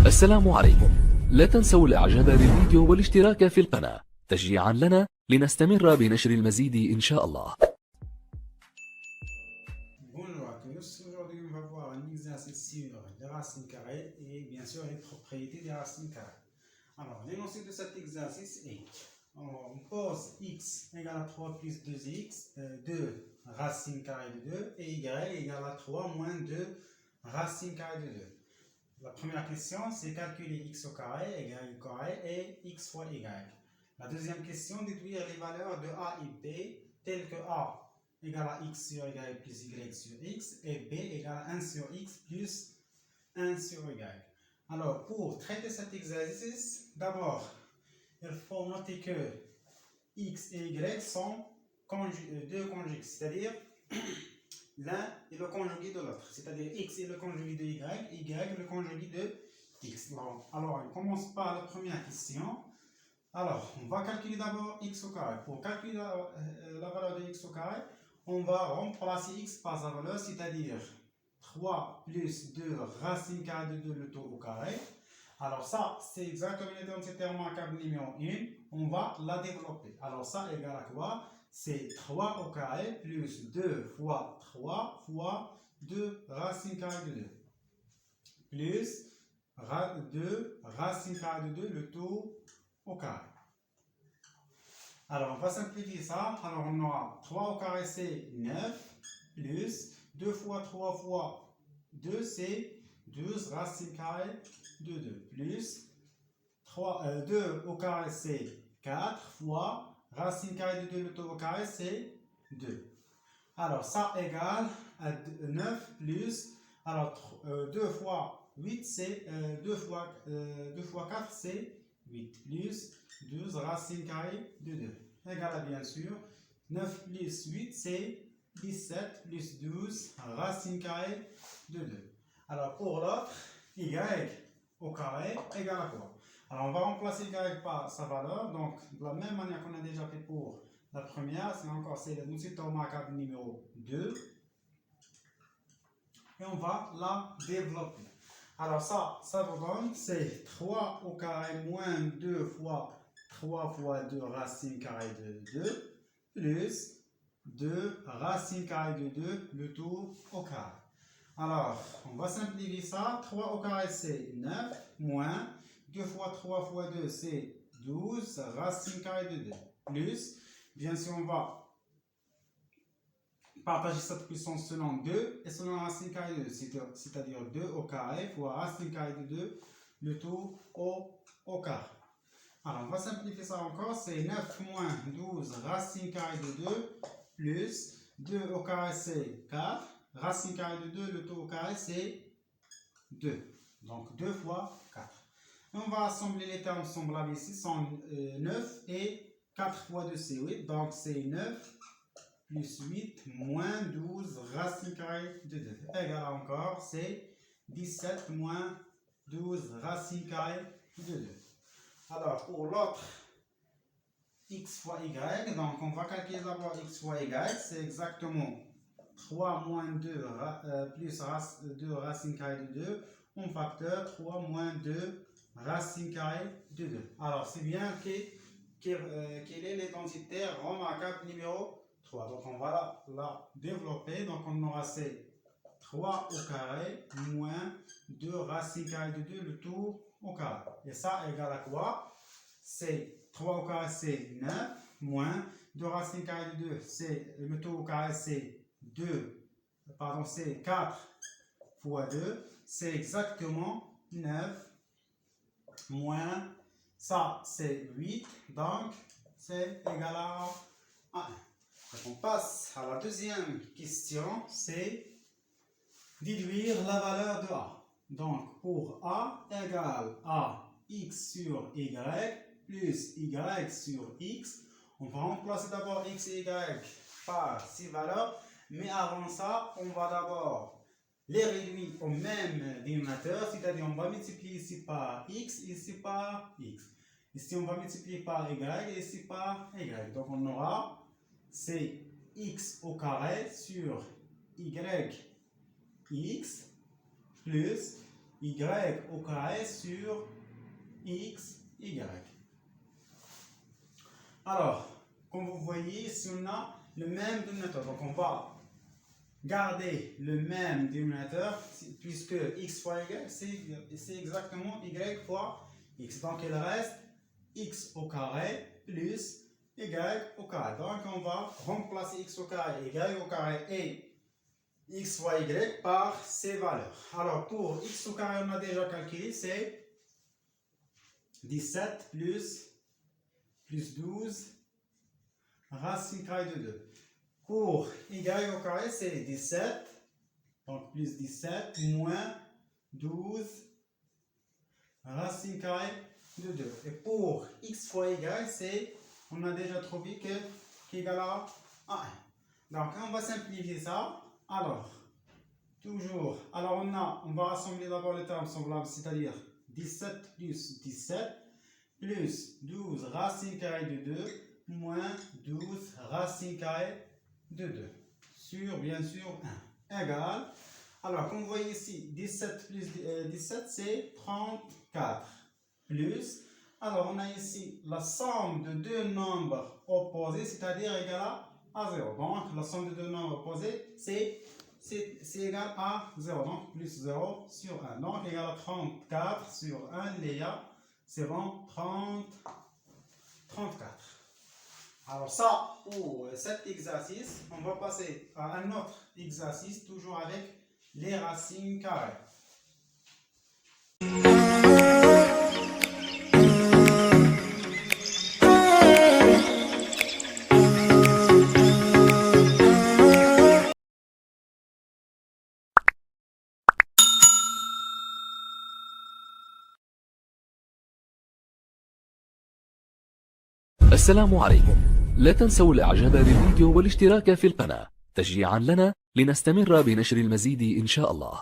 السلام عليكم. لا تنسوا الاعجاب بالفيديو والاشتراك في القناة تشجيعا لنا لنستمر بنشر المزيد إن شاء الله. Bonjour à tous, aujourd'hui on va voir un exercice sur les racines carrées et bien sûr les propriétés des racines carrées. Alors l'énoncé de cet exercice est, on pose x égale à 3 plus 2x, 2 racines carrées de 2 et y égale à 3 moins 2 racines carrées de 2. La première question c'est calculer x au carré égale y au carré et x fois y. La deuxième question, déduire les valeurs de a et b telles que a égale à x sur y plus y sur x et b égale à 1 sur x plus 1 sur y. Alors, pour traiter cet exercice, d'abord, il faut noter que x et y sont deux conjugues, c'est-à-dire l'un est le conjugué de l'autre, c'est-à-dire x est le conjugué de y, y est le conjugué de x. Alors, on commence par la première question. Alors, on va calculer d'abord x au carré. Pour calculer la valeur de x au carré, on va remplacer x par sa valeur, c'est-à-dire 3 plus 2 racine carrée de 2 le tout au carré. Alors ça, c'est exactement l'identité remarquable numéro 1. On va la développer. Alors ça égale à quoi? C'est 3 au carré plus 2 fois 3 fois 2 racine carrée de 2. Plus 2 racine carrée de 2 le tout au carré. Alors, on va simplifier ça. Alors, on aura 3 au carré, c'est 9, plus 2 fois 3 fois 2, c'est 12 racine carrée de 2, plus 2 au carré, c'est 4 fois racine carrée de 2, le tout au carré, c'est 2. Alors, ça égale à 9 plus, alors 2 fois 8, c'est 2 fois 4, c'est 8, plus 12 racine carrée de 2. Égale à bien sûr 9 plus 8, c'est 17 plus 12 racine carrée de 2. Alors pour l'autre, y au carré égale à quoi? Alors on va remplacer y par sa valeur. Donc de la même manière qu'on a déjà fait pour la première, c'est le remarquable numéro 2. Et on va la développer. Alors ça vous donne, c'est 3 au carré moins 2 fois 3 fois 2 racine carrée de 2 plus 2 racine carrée de 2 le tout au carré. Alors, on va simplifier ça. 3 au carré c'est 9 moins 2 fois 3 fois 2 c'est 12 racine carrée de 2 plus, bien sûr on va partager cette puissance selon 2 et selon racine carrée de 2, c'est-à-dire 2 au carré fois racine carrée de 2, le tout au carré. Alors, on va simplifier ça encore, c'est 9 moins 12 racine carrée de 2 plus 2 au carré c'est 4, racine carrée de 2, le tout au carré c'est 2. Donc 2 fois 4. Et on va assembler les termes semblables ici, sont 9 et 4 fois 2 c'est 8, donc c'est 9 plus 8 moins 12 racine carrée de 2. Égal encore, c'est 17 moins 12 racine carrée de 2. Alors, pour l'autre, x fois y, donc on va calculer d'abord x fois y, c'est exactement 3 moins 2 plus 2 racine carrée de 2, en facteur 3 moins 2 racine carrée de 2. Alors, c'est bien quelle est l'identité remarquable numéro 3. Donc, on va la développer. Donc, on aura c'est 3 au carré moins 2 racine carrée de 2, le tout au carré. Et ça égale à quoi? C'est 3 au carré, c'est 9, moins 2 racine carrée de 2, c'est le tout au carré, c'est 4 fois 2, c'est exactement 9, moins, ça c'est 8, donc c'est égal à 1. On passe à la deuxième question, c'est déduire la valeur de A. Donc pour A égale à x sur y plus y sur x, on va remplacer d'abord x et y par ces valeurs, mais avant ça, on va d'abord les réduire au même dénominateur, c'est-à-dire on va multiplier ici par x, ici par x. Ici on va multiplier par y, ici par y. Donc on aura c'est x au carré sur y x plus y au carré sur x, y. Alors, comme vous voyez, ici on a le même dénominateur. Donc on va garder le même dénominateur puisque x fois y, c'est exactement y fois x. Donc il reste x au carré plus y au carré. Donc on va remplacer x au carré, y au carré et x fois y par ces valeurs. Alors pour x au carré, on a déjà calculé, c'est 17 plus 12 racine carrée de 2. Pour y au carré, c'est 17, donc plus 17 moins 12 racine carrée de 2. Et pour x fois y, c'est, on a déjà trouvé qu'il égale à 1. Donc on va simplifier ça. Alors, toujours, alors on va rassembler d'abord les termes semblables, c'est-à-dire 17 plus 17 plus 12 racine carrée de 2 moins 12 racine carrée de 2 sur, bien sûr, 1 égale. Alors, comme vous voyez ici, 17 plus 17, c'est 34 plus. Alors, on a ici la somme de deux nombres opposés, c'est-à-dire égale à 0. Donc, la somme de deux nombres opposés, c'est égal à 0. Donc, plus 0 sur 1. Donc, égal à 34 sur 1, Léa, c'est bon, 34. Alors ça, pour cet exercice, on va passer à un autre exercice, toujours avec les racines carrées. السلام عليكم. لا تنسوا الاعجاب بالفيديو والاشتراك في القناة تشجيعا لنا لنستمر بنشر المزيد إن شاء الله.